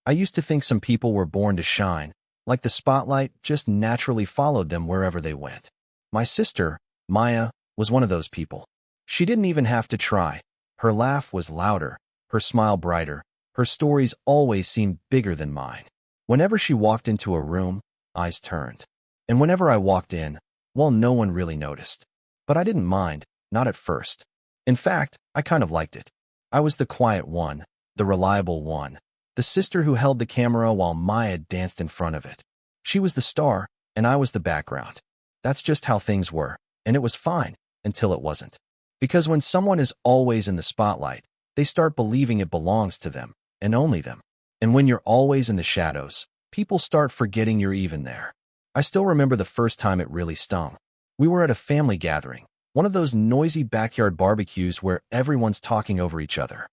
I used to think some people were born to shine, like the spotlight just naturally followed them wherever they went. My sister, Maya, was one of those people. She didn't even have to try. Her laugh was louder, her smile brighter, her stories always seemed bigger than mine. Whenever she walked into a room, eyes turned. And whenever I walked in, well, no one really noticed. But I didn't mind, not at first. In fact, I kind of liked it. I was the quiet one, the reliable one, the sister who held the camera while Maya danced in front of it. She was the star, and I was the background. That's just how things were, and it was fine, until it wasn't. Because when someone is always in the spotlight, they start believing it belongs to them, and only them. And when you're always in the shadows, people start forgetting you're even there. I still remember the first time it really stung. We were at a family gathering, one of those noisy backyard barbecues where everyone's talking over each other.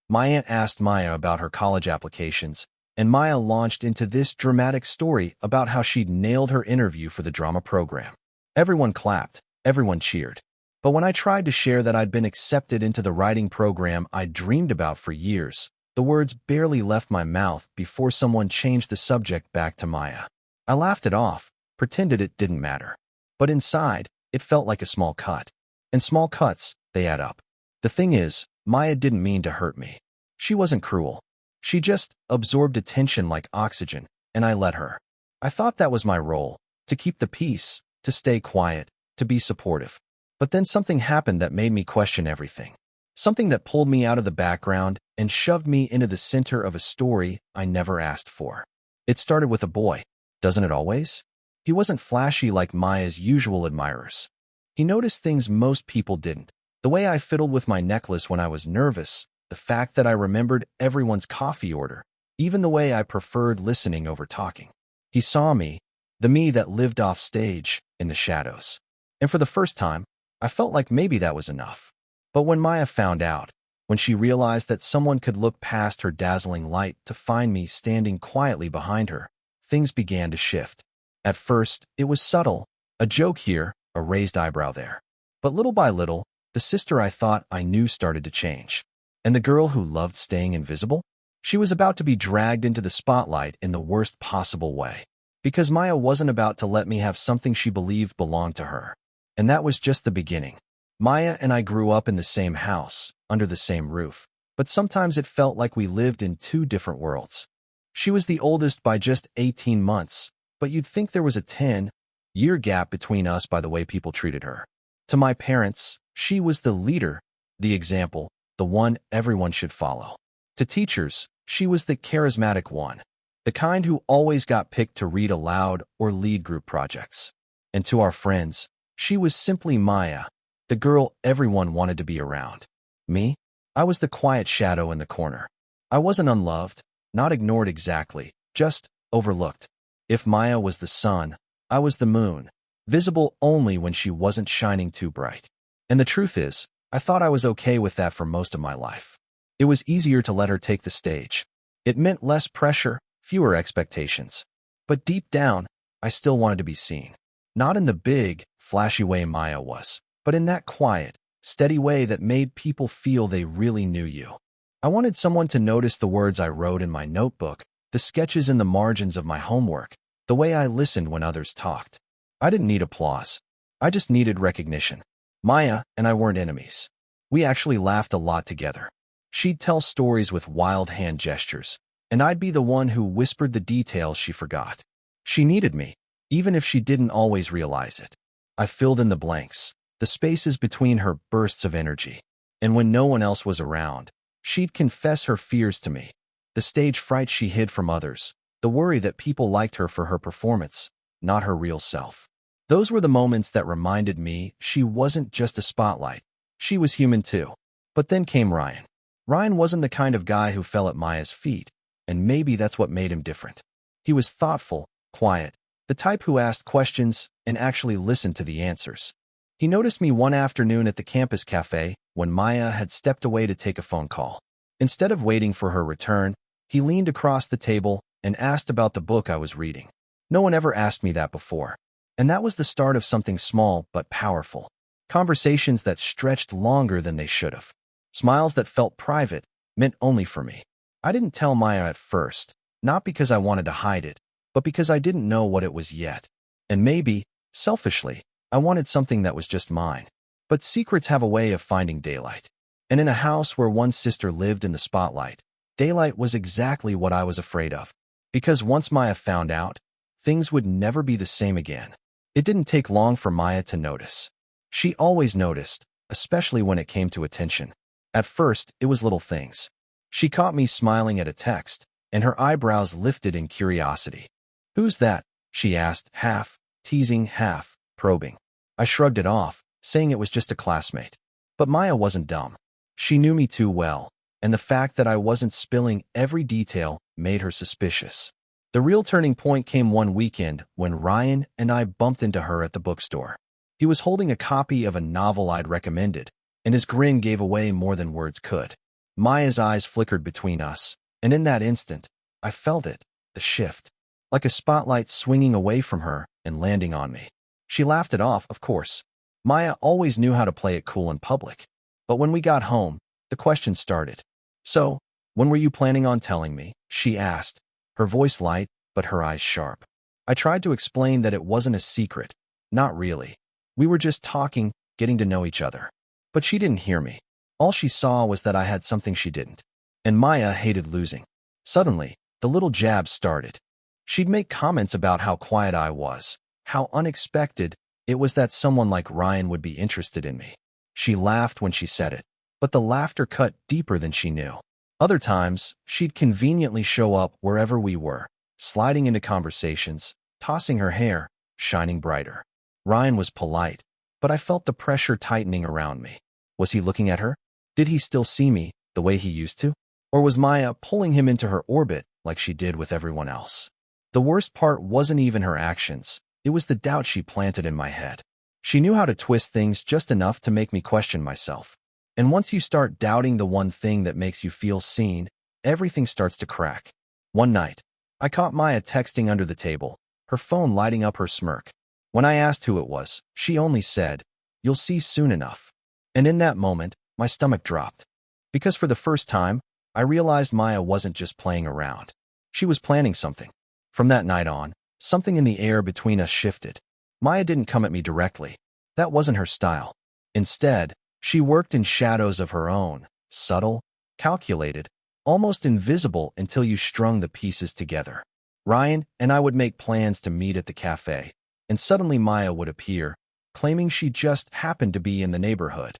My aunt asked Maya about her college applications, and Maya launched into this dramatic story about how she'd nailed her interview for the drama program. Everyone clapped, everyone cheered. But when I tried to share that I'd been accepted into the writing program I'd dreamed about for years, the words barely left my mouth before someone changed the subject back to Maya. I laughed it off, pretended it didn't matter. But inside, it felt like a small cut. And small cuts, they add up. The thing is, Maya didn't mean to hurt me. She wasn't cruel. She just absorbed attention like oxygen, and I let her. I thought that was my role, to keep the peace, to stay quiet, to be supportive. But then something happened that made me question everything. Something that pulled me out of the background and shoved me into the center of a story I never asked for. It started with a boy. Doesn't it always? He wasn't flashy like Maya's usual admirers. He noticed things most people didn't. The way I fiddled with my necklace when I was nervous, the fact that I remembered everyone's coffee order, even the way I preferred listening over talking. He saw me, the me that lived off stage, in the shadows. And for the first time, I felt like maybe that was enough. But when Maya found out, when she realized that someone could look past her dazzling light to find me standing quietly behind her, things began to shift. At first, it was subtle, a joke here, a raised eyebrow there. But little by little, the sister I thought I knew started to change. And the girl who loved staying invisible? She was about to be dragged into the spotlight in the worst possible way. Because Maya wasn't about to let me have something she believed belonged to her. And that was just the beginning. Maya and I grew up in the same house, under the same roof, but sometimes it felt like we lived in two different worlds. She was the oldest by just 18 months, but you'd think there was a 10-year gap between us by the way people treated her. To my parents, she was the leader, the example, the one everyone should follow. To teachers, she was the charismatic one, the kind who always got picked to read aloud or lead group projects. And to our friends, she was simply Maya, the girl everyone wanted to be around. Me? I was the quiet shadow in the corner. I wasn't unloved, not ignored exactly, just overlooked. If Maya was the sun, I was the moon, visible only when she wasn't shining too bright. And the truth is, I thought I was okay with that for most of my life. It was easier to let her take the stage. It meant less pressure, fewer expectations. But deep down, I still wanted to be seen. Not in the big, flashy way Maya was, but in that quiet, steady way that made people feel they really knew you. I wanted someone to notice the words I wrote in my notebook, the sketches in the margins of my homework, the way I listened when others talked. I didn't need applause. I just needed recognition. Maya and I weren't enemies. We actually laughed a lot together. She'd tell stories with wild hand gestures, and I'd be the one who whispered the details she forgot. She needed me, even if she didn't always realize it. I filled in the blanks, the spaces between her bursts of energy. And when no one else was around, she'd confess her fears to me. The stage fright she hid from others, the worry that people liked her for her performance, not her real self. Those were the moments that reminded me she wasn't just a spotlight. She was human too. But then came Ryan. Ryan wasn't the kind of guy who fell at Maya's feet, and maybe that's what made him different. He was thoughtful, quiet, the type who asked questions and actually listened to the answers. He noticed me one afternoon at the campus cafe when Maya had stepped away to take a phone call. Instead of waiting for her return, he leaned across the table and asked about the book I was reading. No one ever asked me that before. And that was the start of something small but powerful. Conversations that stretched longer than they should have. Smiles that felt private, meant only for me. I didn't tell Maya at first, not because I wanted to hide it, but because I didn't know what it was yet. And maybe, selfishly, I wanted something that was just mine. But secrets have a way of finding daylight. And in a house where one sister lived in the spotlight, daylight was exactly what I was afraid of. Because once Maya found out, things would never be the same again. It didn't take long for Maya to notice. She always noticed, especially when it came to attention. At first, it was little things. She caught me smiling at a text, and her eyebrows lifted in curiosity. "Who's that?" she asked, half teasing, half probing. I shrugged it off, saying it was just a classmate. But Maya wasn't dumb. She knew me too well, and the fact that I wasn't spilling every detail made her suspicious. The real turning point came one weekend when Ryan and I bumped into her at the bookstore. He was holding a copy of a novel I'd recommended, and his grin gave away more than words could. Maya's eyes flickered between us, and in that instant, I felt it, the shift, like a spotlight swinging away from her and landing on me. She laughed it off, of course. Maya always knew how to play it cool in public. But when we got home, the question started. "So, when were you planning on telling me?" she asked, her voice light, but her eyes sharp. I tried to explain that it wasn't a secret. Not really. We were just talking, getting to know each other. But she didn't hear me. All she saw was that I had something she didn't. And Maya hated losing. Suddenly, the little jabs started. She'd make comments about how quiet I was, how unexpected it was that someone like Ryan would be interested in me. She laughed when she said it, but the laughter cut deeper than she knew. Other times, she'd conveniently show up wherever we were, sliding into conversations, tossing her hair, shining brighter. Ryan was polite, but I felt the pressure tightening around me. Was he looking at her? Did he still see me the way he used to? Or was Maya pulling him into her orbit like she did with everyone else? The worst part wasn't even her actions. It was the doubt she planted in my head. She knew how to twist things just enough to make me question myself. And once you start doubting the one thing that makes you feel seen, everything starts to crack. One night, I caught Maya texting under the table, her phone lighting up her smirk. When I asked who it was, she only said, "You'll see soon enough." And in that moment, my stomach dropped. Because for the first time, I realized Maya wasn't just playing around. She was planning something. From that night on, something in the air between us shifted. Maya didn't come at me directly. That wasn't her style. Instead, she worked in shadows of her own, subtle, calculated, almost invisible until you strung the pieces together. Ryan and I would make plans to meet at the cafe, and suddenly Maya would appear, claiming she just happened to be in the neighborhood.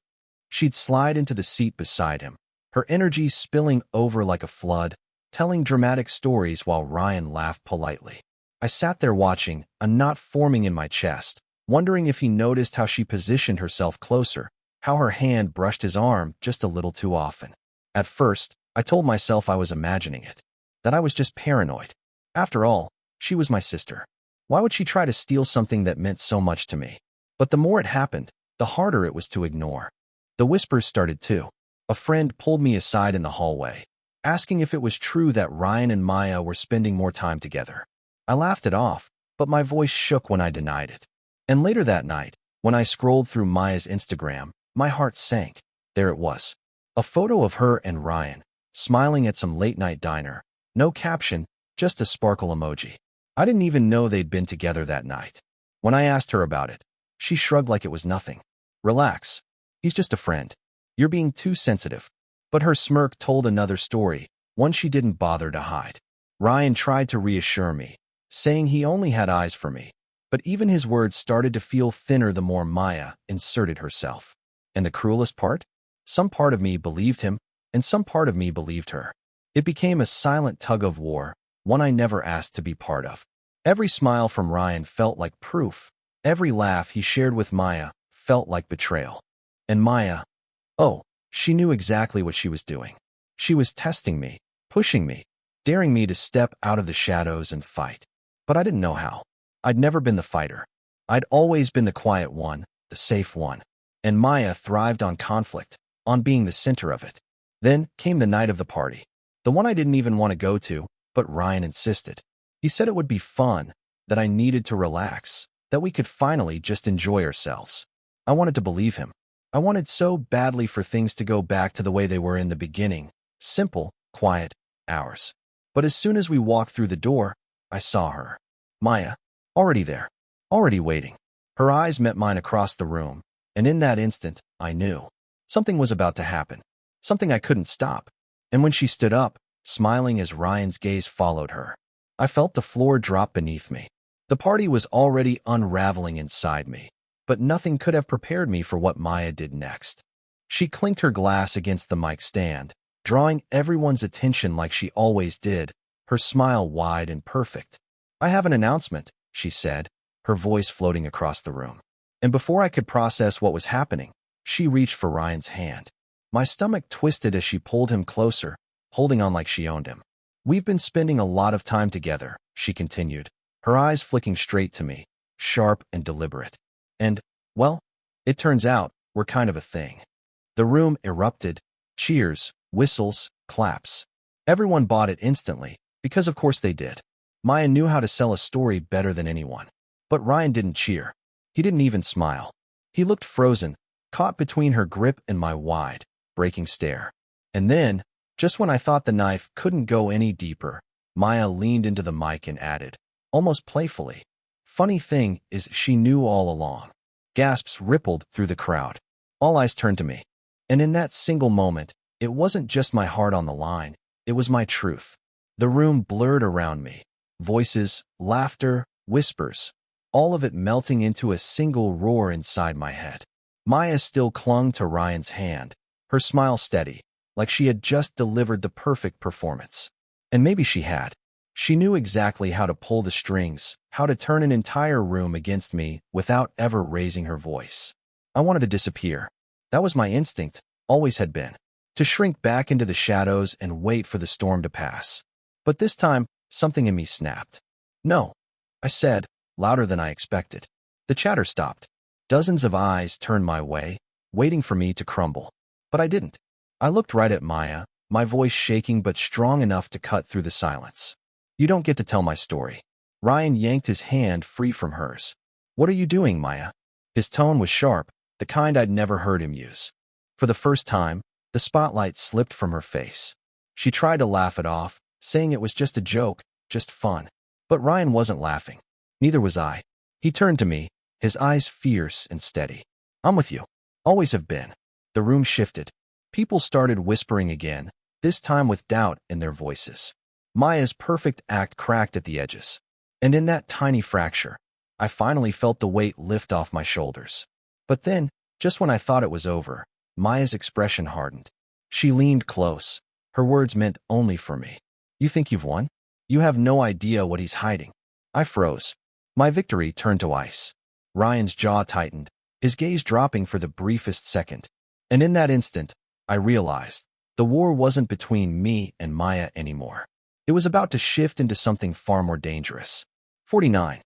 She'd slide into the seat beside him, her energy spilling over like a flood, telling dramatic stories while Ryan laughed politely. I sat there watching, a knot forming in my chest, wondering if he noticed how she positioned herself closer, how her hand brushed his arm just a little too often. At first, I told myself I was imagining it, that I was just paranoid. After all, she was my sister. Why would she try to steal something that meant so much to me? But the more it happened, the harder it was to ignore. The whispers started too. A friend pulled me aside in the hallway, asking if it was true that Ryan and Maya were spending more time together. I laughed it off, but my voice shook when I denied it. And later that night, when I scrolled through Maya's Instagram, my heart sank. There it was. A photo of her and Ryan, smiling at some late-night diner. No caption, just a sparkle emoji. I didn't even know they'd been together that night. When I asked her about it, she shrugged like it was nothing. "Relax. He's just a friend. You're being too sensitive." But her smirk told another story, one she didn't bother to hide. Ryan tried to reassure me, saying he only had eyes for me. But even his words started to feel thinner the more Maya inserted herself. And the cruelest part? Some part of me believed him, and some part of me believed her. It became a silent tug-of-war, one I never asked to be part of. Every smile from Ryan felt like proof. Every laugh he shared with Maya felt like betrayal. And Maya, oh, she knew exactly what she was doing. She was testing me, pushing me, daring me to step out of the shadows and fight. But I didn't know how. I'd never been the fighter. I'd always been the quiet one, the safe one. And Maya thrived on conflict, on being the center of it. Then came the night of the party. The one I didn't even want to go to, but Ryan insisted. He said it would be fun, that I needed to relax, that we could finally just enjoy ourselves. I wanted to believe him. I wanted so badly for things to go back to the way they were in the beginning. Simple, quiet, ours. But as soon as we walked through the door, I saw her. Maya. Already there. Already waiting. Her eyes met mine across the room, and in that instant, I knew. Something was about to happen. Something I couldn't stop. And when she stood up, smiling as Ryan's gaze followed her, I felt the floor drop beneath me. The party was already unraveling inside me, but nothing could have prepared me for what Maya did next. She clinked her glass against the mic stand, drawing everyone's attention like she always did, her smile wide and perfect. "I have an announcement," she said, her voice floating across the room. And before I could process what was happening, she reached for Ryan's hand. My stomach twisted as she pulled him closer, holding on like she owned him. "We've been spending a lot of time together," she continued, her eyes flicking straight to me, sharp and deliberate. "And, well, it turns out we're kind of a thing." The room erupted. Cheers, whistles, claps. Everyone bought it instantly, because of course they did. Maya knew how to sell a story better than anyone. But Ryan didn't cheer. He didn't even smile. He looked frozen, caught between her grip and my wide, breaking stare. And then, just when I thought the knife couldn't go any deeper, Maya leaned into the mic and added, almost playfully, "Funny thing is she knew all along." Gasps rippled through the crowd. All eyes turned to me. And in that single moment, it wasn't just my heart on the line, it was my truth. The room blurred around me. Voices, laughter, whispers, all of it melting into a single roar inside my head. Maya still clung to Ryan's hand, her smile steady, like she had just delivered the perfect performance. And maybe she had. She knew exactly how to pull the strings, how to turn an entire room against me without ever raising her voice. I wanted to disappear. That was my instinct, always had been. To shrink back into the shadows and wait for the storm to pass. But this time, something in me snapped. "No," I said, louder than I expected. The chatter stopped. Dozens of eyes turned my way, waiting for me to crumble. But I didn't. I looked right at Maya, my voice shaking but strong enough to cut through the silence. "You don't get to tell my story." Ryan yanked his hand free from hers. "What are you doing, Maya?" His tone was sharp, the kind I'd never heard him use. For the first time, the spotlight slipped from her face. She tried to laugh it off, saying it was just a joke, just fun. But Ryan wasn't laughing. Neither was I. He turned to me, his eyes fierce and steady. "I'm with you. Always have been." The room shifted. People started whispering again, this time with doubt in their voices. Maya's perfect act cracked at the edges. And in that tiny fracture, I finally felt the weight lift off my shoulders. But then, just when I thought it was over, Maya's expression hardened. She leaned close. Her words meant only for me. "You think you've won? You have no idea what he's hiding." I froze. My victory turned to ice. Ryan's jaw tightened, his gaze dropping for the briefest second. And in that instant, I realized the war wasn't between me and Maya anymore. It was about to shift into something far more dangerous. 49.